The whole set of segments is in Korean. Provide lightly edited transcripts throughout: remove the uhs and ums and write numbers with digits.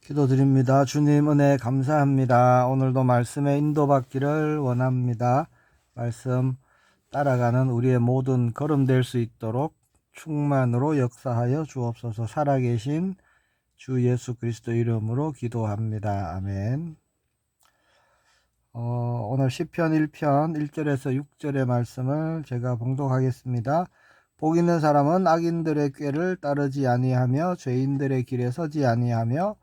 기도드립니다. 주님 은혜 감사합니다. 오늘도 말씀에 인도받기를 원합니다. 말씀 따라가는 우리의 모든 걸음 될 수 있도록 충만으로 역사하여 주옵소서. 살아계신 주 예수 그리스도 이름으로 기도합니다. 아멘. 오늘 시편 1편 1절에서 6절의 말씀을 제가 봉독하겠습니다. 복 있는 사람은 악인들의 꾀를 따르지 아니하며 죄인들의 길에 서지 아니하며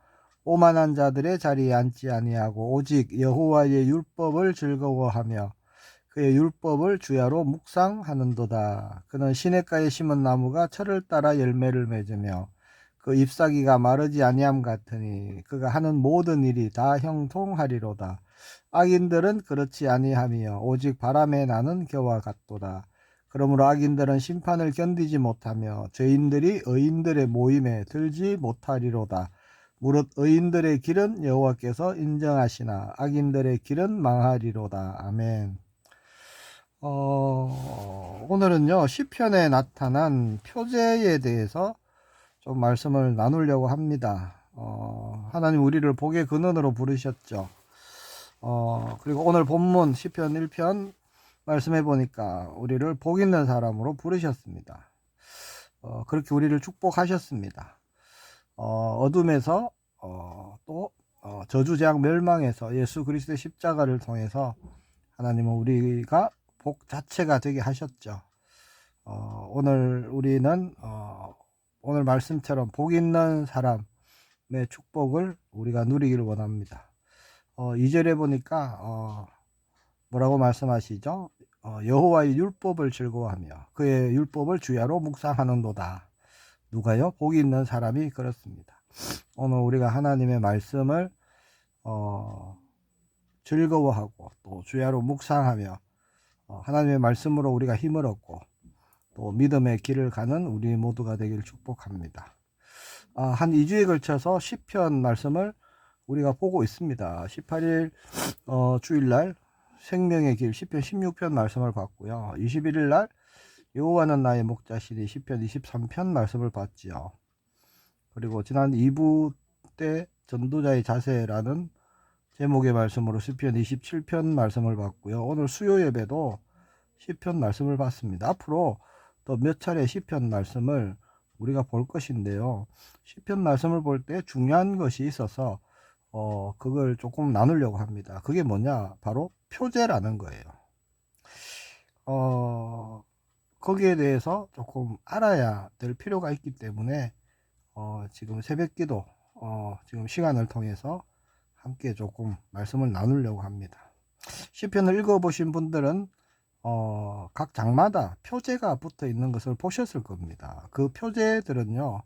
오만한 자들의 자리에 앉지 아니하고 오직 여호와의 율법을 즐거워하며 그의 율법을 주야로 묵상하는도다. 그는 시냇가에 심은 나무가 철을 따라 열매를 맺으며 그 잎사귀가 마르지 아니함 같으니 그가 하는 모든 일이 다 형통하리로다. 악인들은 그렇지 아니하며 오직 바람에 나는 겨와 같도다. 그러므로 악인들은 심판을 견디지 못하며 죄인들이 의인들의 모임에 들지 못하리로다. 무릇 의인들의 길은 여호와께서 인정하시나 악인들의 길은 망하리로다. 아멘. 오늘은요 시편에 나타난 표제에 대해서 좀 말씀을 나누려고 합니다. 하나님 우리를 복의 근원으로 부르셨죠. 그리고 오늘 본문 시편 1편 말씀해 보니까 우리를 복 있는 사람으로 부르셨습니다. 그렇게 우리를 축복하셨습니다. 어둠에서 또 저주 재앙 멸망에서 예수 그리스도의 십자가를 통해서 하나님은 우리가 복 자체가 되게 하셨죠. 오늘 우리는 오늘 말씀처럼 복 있는 사람의 축복을 우리가 누리기를 원합니다. 2절에 보니까 뭐라고 말씀하시죠? 여호와의 율법을 즐거워하며 그의 율법을 주야로 묵상하는도다. 누가요? 복이 있는 사람이 그렇습니다. 오늘 우리가 하나님의 말씀을 즐거워하고 또 주야로 묵상하며 하나님의 말씀으로 우리가 힘을 얻고 또 믿음의 길을 가는 우리 모두가 되길 축복합니다. 한 2주에 걸쳐서 시편 말씀을 우리가 보고 있습니다. 18일 주일날 생명의 길 시편 16편 말씀을 봤고요. 21일날 여호와는 나의 목자시니 시편 23편 말씀을 봤지요. 그리고 지난 2부 때 전도자의 자세라는 제목의 말씀으로 시편 27편 말씀을 봤고요. 오늘 수요 예배도 시편 말씀을 봤습니다. 앞으로 또 몇 차례 시편 말씀을 우리가 볼 것인데요. 시편 말씀을 볼 때 중요한 것이 있어서 그걸 조금 나누려고 합니다. 그게 뭐냐? 바로 표제라는 거예요. 거기에 대해서 조금 알아야 될 필요가 있기 때문에 지금 새벽기도 지금 시간을 통해서 함께 조금 말씀을 나누려고 합니다. 시편을 읽어보신 분들은 각 장마다 표제가 붙어 있는 것을 보셨을 겁니다. 그 표제들은요,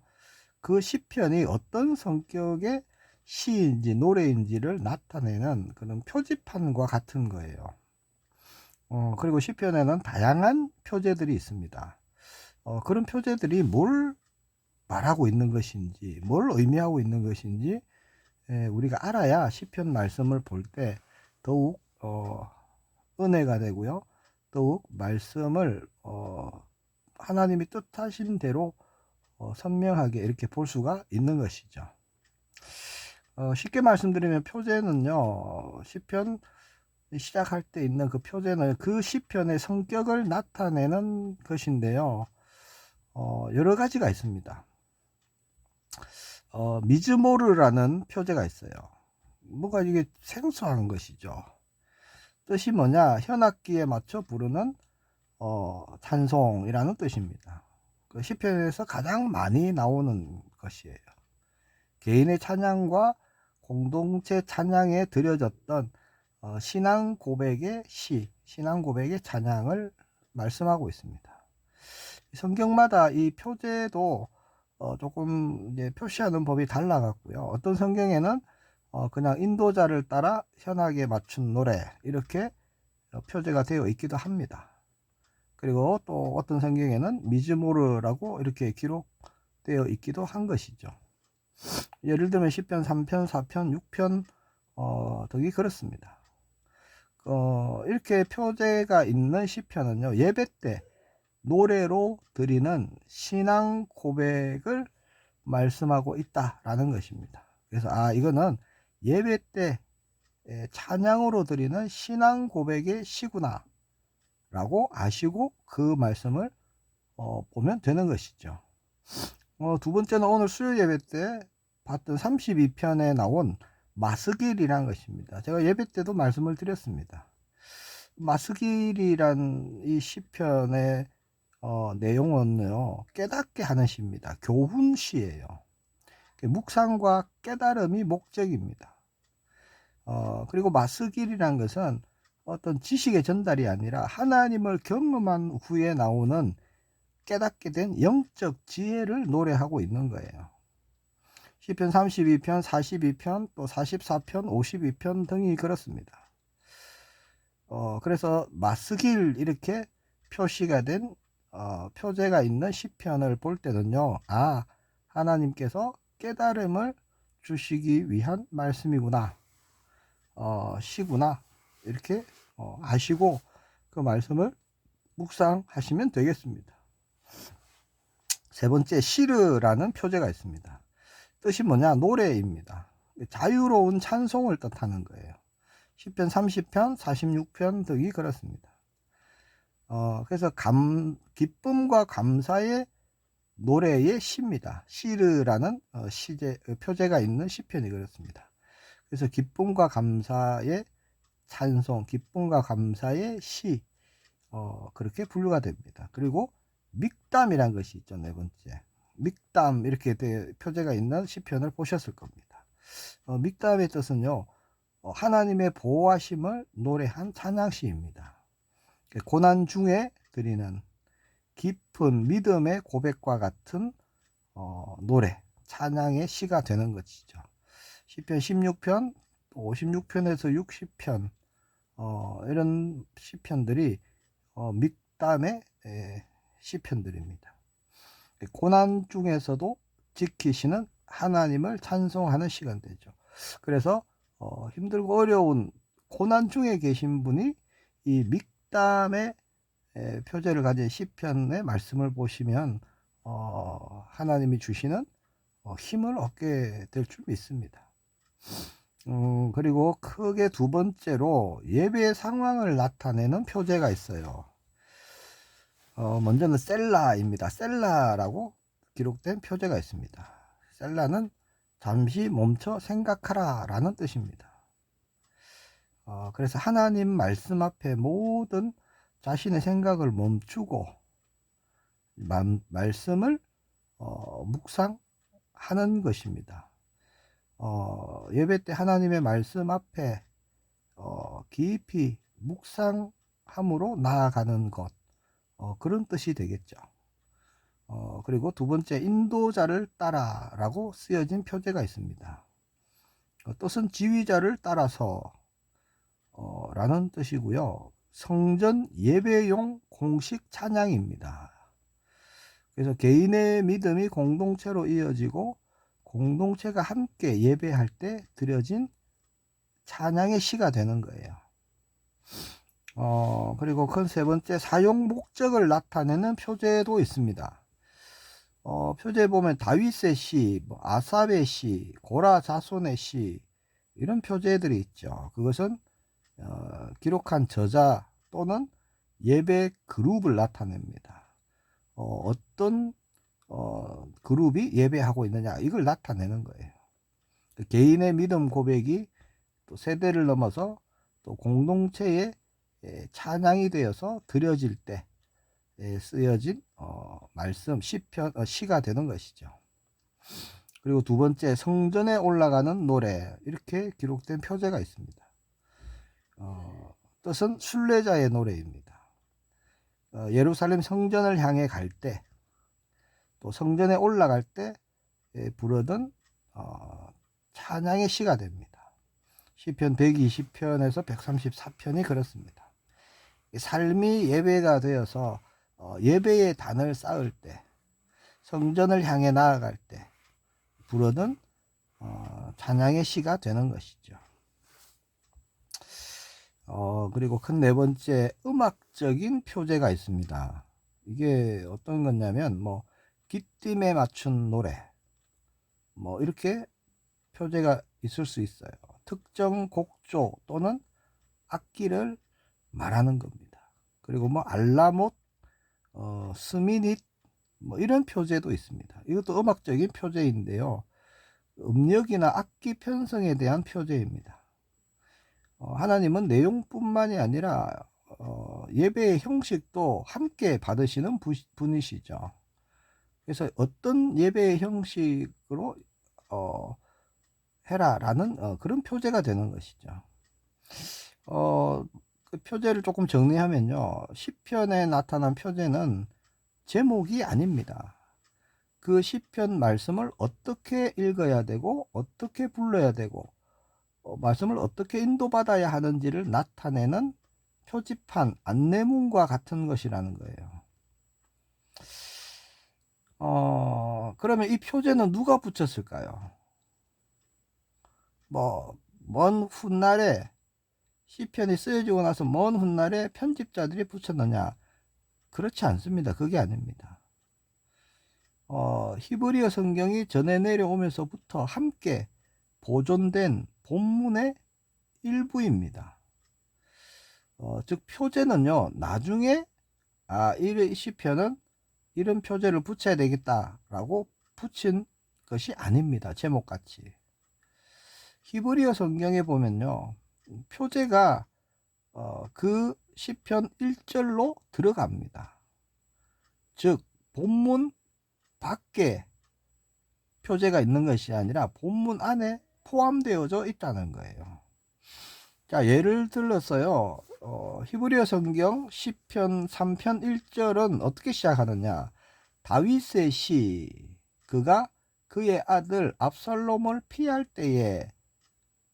그 시편이 어떤 성격의 시인지 노래인지를 나타내는 그런 표지판과 같은 거예요. 그리고 시편에는 다양한 표제들이 있습니다. 그런 표제들이 뭘 말하고 있는 것인지, 뭘 의미하고 있는 것인지 우리가 알아야 시편 말씀을 볼 때 더욱 은혜가 되고요. 더욱 말씀을 하나님이 뜻하신 대로 선명하게 이렇게 볼 수가 있는 것이죠. 쉽게 말씀드리면 표제는요, 시편 시작할 때 있는 그 표제는 그 시편의 성격을 나타내는 것인데요. 여러 가지가 있습니다. 미즈모르라는 표제가 있어요. 뭔가 이게 생소한 것이죠. 뜻이 뭐냐? 현악기에 맞춰 부르는 찬송이라는 뜻입니다. 그 시편에서 가장 많이 나오는 것이에요. 개인의 찬양과 공동체 찬양에 드려졌던 신앙 고백의 시, 신앙 고백의 찬양을 말씀하고 있습니다. 성경마다 이 표제도 조금 이제 표시하는 법이 달라갔고요. 어떤 성경에는 그냥 인도자를 따라 현악에 맞춘 노래 이렇게 표제가 되어 있기도 합니다. 그리고 또 어떤 성경에는 미즈모르라고 이렇게 기록되어 있기도 한 것이죠. 예를 들면 시편 3편, 4편, 6편 등이 그렇습니다. 이렇게 표제가 있는 시편은요, 예배 때 노래로 드리는 신앙 고백을 말씀하고 있다라는 것입니다. 그래서 이거는 예배 때 찬양으로 드리는 신앙 고백의 시구나 라고 아시고 그 말씀을 보면 되는 것이죠. 두 번째는 오늘 수요 예배 때 봤던 32편에 나온 마스길이라는 것입니다. 제가 예배 때도 말씀을 드렸습니다. 마스길이란 이 시편의 내용은요, 깨닫게 하는 시입니다. 교훈 시예요. 묵상과 깨달음이 목적입니다. 그리고 마스길이란 것은 어떤 지식의 전달이 아니라 하나님을 경험한 후에 나오는 깨닫게 된 영적 지혜를 노래하고 있는 거예요. 시편 32편, 42편, 또 44편, 52편 등이 그렇습니다. 그래서 마스길 이렇게 표시가 된 표제가 있는 시편을 볼 때는요, 하나님께서 깨달음을 주시기 위한 말씀이구나, 시구나, 이렇게 아시고 그 말씀을 묵상하시면 되겠습니다. 세 번째, 시르라는 표제가 있습니다. 뜻이 뭐냐? 노래입니다. 자유로운 찬송을 뜻하는 거예요. 시편 30편, 46편 등이 그렇습니다. 그래서 기쁨과 감사의 노래의 시입니다. 시르라는 표제가 있는 시편이 그렇습니다. 그래서 기쁨과 감사의 찬송, 기쁨과 감사의 시, 그렇게 분류가 됩니다. 그리고 믹담이란 것이 있죠. 네 번째, 믹담 이렇게 표제가 있는 시편을 보셨을 겁니다. 믹담의 뜻은요, 하나님의 보호하심을 노래한 찬양시입니다. 고난 중에 드리는 깊은 믿음의 고백과 같은 노래, 찬양의 시가 되는 것이죠. 시편 16편, 56편에서 60편 이런 시편들이 믹담의 시편들입니다. 고난 중에서도 지키시는 하나님을 찬송하는 시간 되죠. 그래서 힘들고 어려운 고난 중에 계신 분이 이 믹담의 표제를 가진 시편의 말씀을 보시면 하나님이 주시는 힘을 얻게 될 줄 믿습니다. 그리고 크게 두 번째로 예배 상황을 나타내는 표제가 있어요. 먼저는 셀라입니다. 셀라라고 기록된 표제가 있습니다. 셀라는 잠시 멈춰 생각하라 라는 뜻입니다. 그래서 하나님 말씀 앞에 모든 자신의 생각을 멈추고 말씀을 묵상하는 것입니다. 예배 때 하나님의 말씀 앞에 깊이 묵상함으로 나아가는 것, 그런 뜻이 되겠죠. 그리고 두 번째, 인도자를 따라 라고 쓰여진 표제가 있습니다. 뜻은 지휘자를 따라서 라는 뜻이고요. 성전 예배용 공식 찬양입니다. 그래서 개인의 믿음이 공동체로 이어지고 공동체가 함께 예배할 때 드려진 찬양의 시가 되는 거예요. 그리고 큰 세 번째, 사용 목적을 나타내는 표제도 있습니다. 표제에 보면 다윗의 시, 아삽의 시, 고라 자손의 시, 이런 표제들이 있죠. 그것은 기록한 저자 또는 예배 그룹을 나타냅니다. 어떤 그룹이 예배하고 있느냐, 이걸 나타내는 거예요. 개인의 믿음 고백이 또 세대를 넘어서 또 공동체의 찬양이 되어서 드려질 때 쓰여진 말씀, 시편, 시가 되는 것이죠. 그리고 두 번째, 성전에 올라가는 노래, 이렇게 기록된 표제가 있습니다. 뜻은 순례자의 노래입니다. 예루살렘 성전을 향해 갈 때, 또 성전에 올라갈 때 부르던 찬양의 시가 됩니다. 시편 120편에서 134편이 그렇습니다. 삶이 예배가 되어서 예배의 단을 쌓을 때, 성전을 향해 나아갈 때 부르던 찬양의 시가 되는 것이죠. 그리고 큰 네 번째, 음악적인 표제가 있습니다. 이게 어떤 거냐면 기쁨에 맞춘 노래, 이렇게 표제가 있을 수 있어요. 특정 곡조 또는 악기를 말하는 겁니다. 그리고 뭐 알라못, 스미닛 뭐 이런 표제도 있습니다. 이것도 음악적인 표제인데요. 음력이나 악기 편성에 대한 표제입니다. 하나님은 내용뿐만이 아니라 예배의 형식도 함께 받으시는 분이시죠. 그래서 어떤 예배의 형식으로 해라라는 그런 표제가 되는 것이죠. 그 표제를 조금 정리하면요. 시편에 나타난 표제는 제목이 아닙니다. 그 시편 말씀을 어떻게 읽어야 되고 어떻게 불러야 되고 말씀을 어떻게 인도받아야 하는지를 나타내는 표지판, 안내문과 같은 것이라는 거예요. 그러면 이 표제는 누가 붙였을까요? 먼 훗날에 시편이 쓰여지고 나서 먼 훗날에 편집자들이 붙였느냐? 그렇지 않습니다. 그게 아닙니다. 히브리어 성경이 전해 내려오면서부터 함께 보존된 본문의 일부입니다. 즉 표제는요, 나중에 이 시편은 이런 표제를 붙여야 되겠다라고 붙인 것이 아닙니다. 제목같이. 히브리어 성경에 보면요, 표제가 그 시편 1절로 들어갑니다. 즉 본문 밖에 표제가 있는 것이 아니라 본문 안에 포함되어져 있다는 거예요. 자, 예를 들어서요, 히브리어 성경 시편 3편 1절은 어떻게 시작하느냐? 다윗의 시, 그가 그의 아들 압살롬을 피할 때에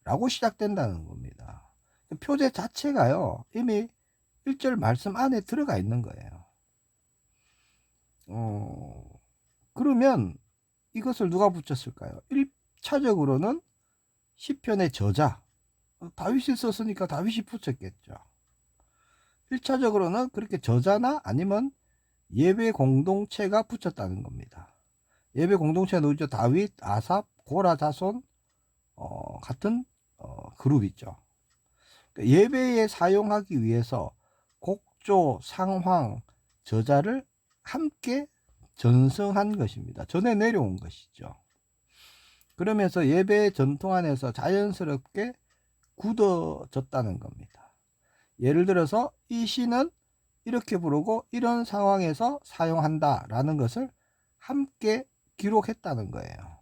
라고 시작된다는 겁니다. 표제 자체가요, 이미 1절 말씀 안에 들어가 있는 거예요. 그러면 이것을 누가 붙였을까요? 1차적으로는 시편의 저자, 다윗이 썼으니까 다윗이 붙였겠죠. 1차적으로는 그렇게 저자나 아니면 예배 공동체가 붙였다는 겁니다. 예배 공동체가 누구죠? 다윗, 아삽, 고라 자손 같은 그룹이죠. 예배에 사용하기 위해서 곡조, 상황, 저자를 함께 전성한 것입니다. 전해 내려온 것이죠. 그러면서 예배의 전통 안에서 자연스럽게 굳어졌다는 겁니다. 예를 들어서 이 시는 이렇게 부르고 이런 상황에서 사용한다 라는 것을 함께 기록했다는 거예요.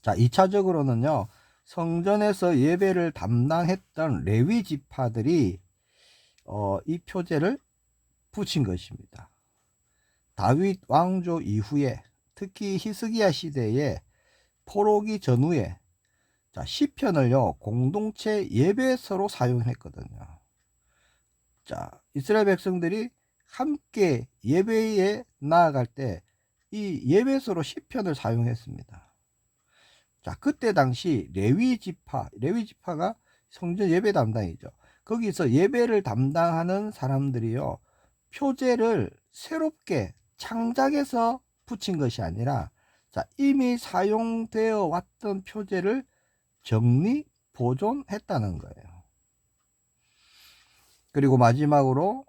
자, 2차적으로는요, 성전에서 예배를 담당했던 레위 지파들이 이 표제를 붙인 것입니다. 다윗 왕조 이후에, 특히 히스기야 시대에, 포로기 전후에 시편을요 공동체 예배서로 사용했거든요. 자, 이스라엘 백성들이 함께 예배에 나아갈 때 이 예배서로 시편을 사용했습니다. 자, 그때 당시 레위 지파가 성전 예배 담당이죠. 거기서 예배를 담당하는 사람들이요, 표제를 새롭게 창작해서 붙인 것이 아니라 이미 사용되어 왔던 표제를 정리, 보존했다는 거예요. 그리고 마지막으로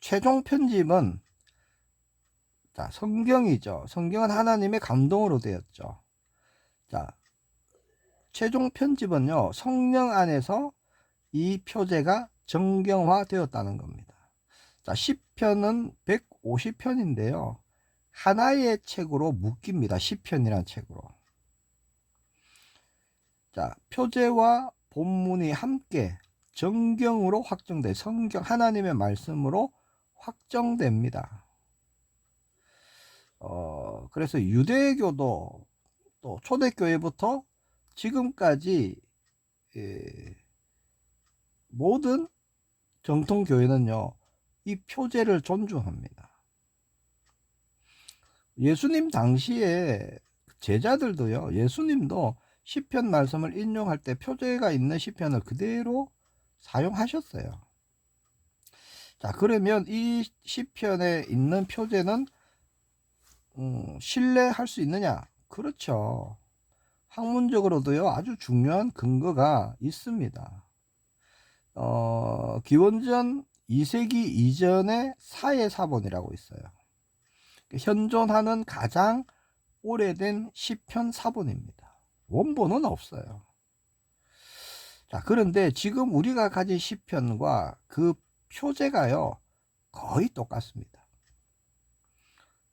최종 편집은 성경이죠. 성경은 하나님의 감동으로 되었죠. 자, 최종 편집은요, 성령 안에서 이 표제가 정경화 되었다는 겁니다. 자, 시편은 150편인데요. 하나의 책으로 묶입니다. 시편이라는 책으로. 자, 표제와 본문이 함께 정경으로 확정돼, 성경 하나님의 말씀으로 확정됩니다. 그래서 유대교도 또 초대교회부터 지금까지 모든 정통교회는요, 이 표제를 존중합니다. 예수님 당시에 제자들도요, 예수님도 시편 말씀을 인용할 때 표제가 있는 시편을 그대로 사용하셨어요. 자, 그러면 이 시편에 있는 표제는 신뢰할 수 있느냐? 그렇죠. 학문적으로도요, 아주 중요한 근거가 있습니다. 기원전 2세기 이전의 사해사본이라고 있어요. 현존하는 가장 오래된 시편 사본입니다. 원본은 없어요. 자, 그런데 지금 우리가 가진 시편과 그 표제가요, 거의 똑같습니다.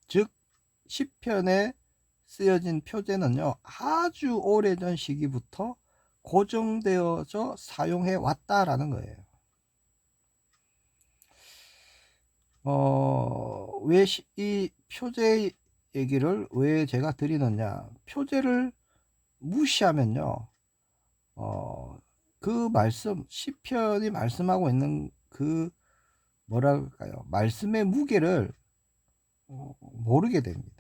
즉, 시편에 쓰여진 표제는요, 아주 오래전 시기부터 고정되어져 사용해 왔다라는 거예요. 왜 이 표제 얘기를 왜 제가 드리느냐? 표제를 무시하면요, 그 말씀, 시편이 말씀하고 있는 그 뭐랄까요, 말씀의 무게를 모르게 됩니다.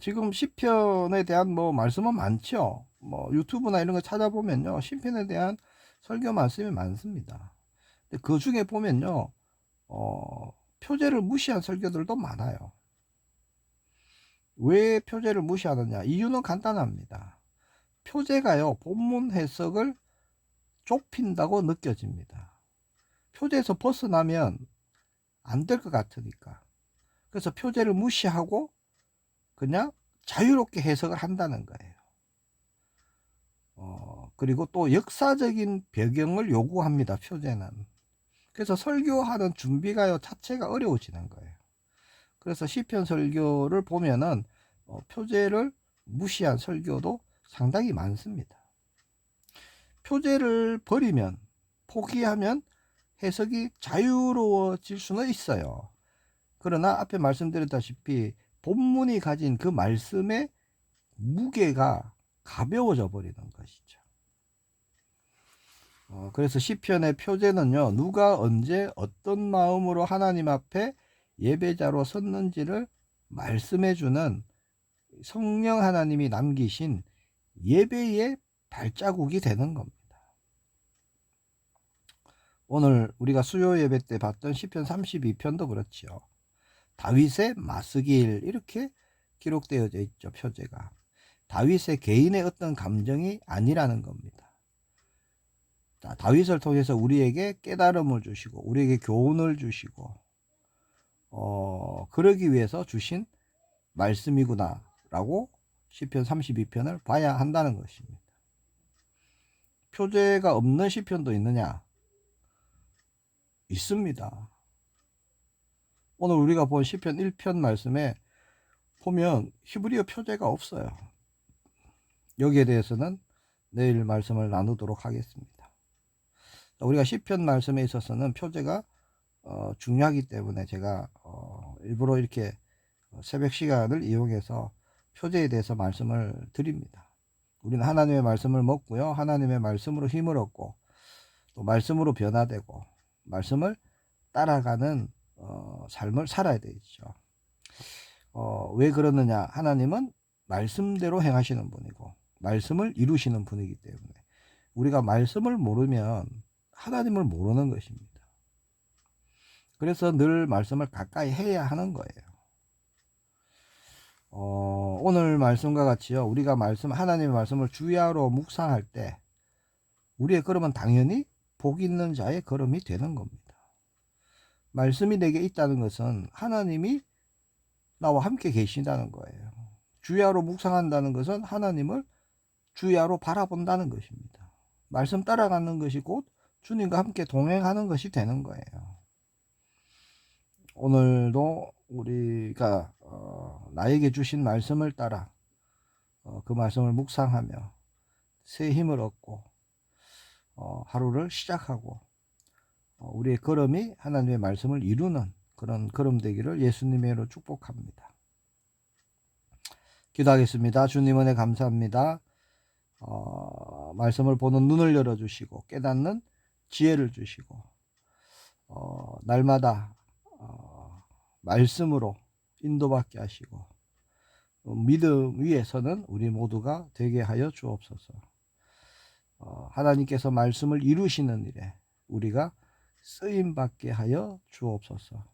지금 시편에 대한 뭐 말씀은 많죠. 뭐 유튜브나 이런 거 찾아보면요, 시편에 대한 설교 말씀이 많습니다. 근데 그 중에 보면요, 표제를 무시한 설교들도 많아요. 왜 표제를 무시하느냐? 이유는 간단합니다. 표제가요, 본문 해석을 좁힌다고 느껴집니다. 표제에서 벗어나면 안 될 것 같으니까. 그래서 표제를 무시하고 그냥 자유롭게 해석을 한다는 거예요. 그리고 또 역사적인 배경을 요구합니다, 표제는. 그래서 설교하는 준비가요, 자체가 어려워지는 거예요. 그래서 시편 설교를 보면은 표제를 무시한 설교도 상당히 많습니다. 표제를 버리면, 포기하면 해석이 자유로워질 수는 있어요. 그러나 앞에 말씀드렸다시피 본문이 가진 그 말씀의 무게가 가벼워져 버리는 것이죠. 그래서 시편의 표제는요, 누가 언제 어떤 마음으로 하나님 앞에 예배자로 섰는지를 말씀해주는 성령 하나님이 남기신 예배의 발자국이 되는 겁니다. 오늘 우리가 수요 예배 때 봤던 시편 32편도 그렇지요. 다윗의 마스길, 이렇게 기록되어져 있죠, 표제가. 다윗의 개인의 어떤 감정이 아니라는 겁니다. 자, 다윗을 통해서 우리에게 깨달음을 주시고 우리에게 교훈을 주시고 그러기 위해서 주신 말씀이구나 라고 시편 32편을 봐야 한다는 것입니다. 표제가 없는 시편도 있느냐? 있습니다. 오늘 우리가 본 시편 1편 말씀에 보면 히브리어 표제가 없어요. 여기에 대해서는 내일 말씀을 나누도록 하겠습니다. 우리가 시편 말씀에 있어서는 표제가 중요하기 때문에 제가 일부러 이렇게 새벽 시간을 이용해서 표제에 대해서 말씀을 드립니다. 우리는 하나님의 말씀을 먹고요, 하나님의 말씀으로 힘을 얻고 또 말씀으로 변화되고 말씀을 따라가는 삶을 살아야 되죠. 왜 그러느냐? 하나님은 말씀대로 행하시는 분이고 말씀을 이루시는 분이기 때문에 우리가 말씀을 모르면 하나님을 모르는 것입니다. 그래서 늘 말씀을 가까이 해야 하는 거예요. 오늘 말씀과 같이요, 우리가 하나님의 말씀을 주야로 묵상할 때 우리의 걸음은 당연히 복 있는 자의 걸음이 되는 겁니다. 말씀이 내게 있다는 것은 하나님이 나와 함께 계신다는 거예요. 주야로 묵상한다는 것은 하나님을 주야로 바라본다는 것입니다. 말씀 따라가는 것이 곧 주님과 함께 동행하는 것이 되는 거예요. 오늘도 우리가 나에게 주신 말씀을 따라 그 말씀을 묵상하며 새 힘을 얻고 하루를 시작하고 우리의 걸음이 하나님의 말씀을 이루는 그런 걸음 되기를 예수님의 이름으로 축복합니다. 기도하겠습니다. 주님 은혜 감사합니다. 말씀을 보는 눈을 열어주시고 깨닫는 지혜를 주시고 날마다 말씀으로 인도받게 하시고 믿음 위에 서는 우리 모두가 되게 하여 주옵소서. 하나님께서 말씀을 이루시는 일에 우리가 쓰임받게 하여 주옵소서.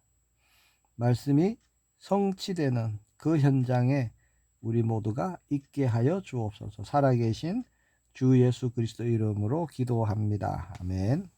말씀이 성취되는 그 현장에 우리 모두가 있게 하여 주옵소서. 살아계신 주 예수 그리스도 이름으로 기도합니다. 아멘.